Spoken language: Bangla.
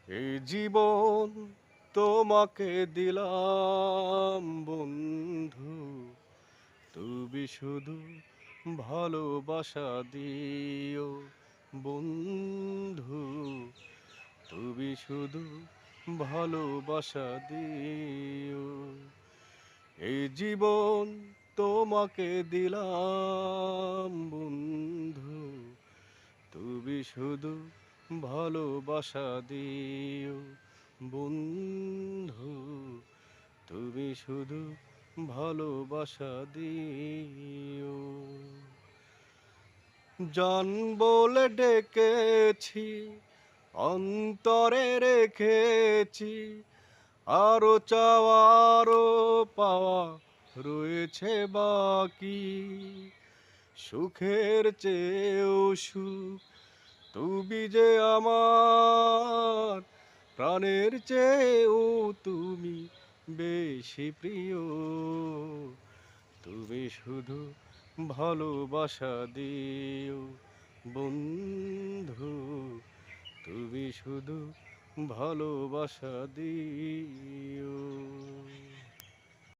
এই জীবন তোমাকে দিলাম বন্ধু, তুমি শুধু ভালোবাসা দিও বন্ধু, তুমি শুধু ভালোবাসা দিও। এই জীবন তোমাকে দিলাম বন্ধু, তুমি শুধু ভালোবাসা দিও বন্ধু, তুমি শুধু ভালোবাসা দিও। জান বলে ডেকেছি, অন্তরে রেখেছি, আরো চাওয়া আরো পাওয়া রয়েছে বাকি। সুখের চেয়েও সুখ তুমি যে আমার, প্রাণের চেয়েও তুমি বেশি প্রিয়। তুমি শুধু ভালোবাসা দিও বন্ধু, তুমি শুধু ভালোবাসা দিও।